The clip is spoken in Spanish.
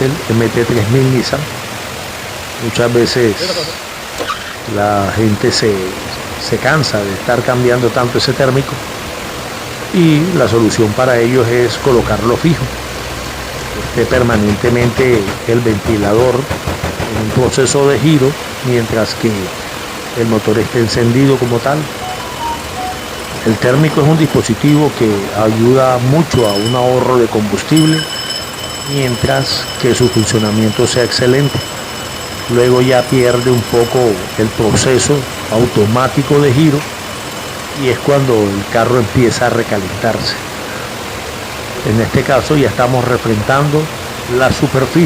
el MT-3000 Nissan. Muchas veces la gente se cansa de estar cambiando tanto ese térmico y la solución para ellos es colocarlo fijo, que esté permanentemente el ventilador en un proceso de giro mientras que el motor esté encendido como tal. El térmico es un dispositivo que ayuda mucho a un ahorro de combustible mientras que su funcionamiento sea excelente. Luego ya pierde un poco el proceso automático de giro y es cuando el carro empieza a recalentarse. En este caso ya estamos refrentando la superficie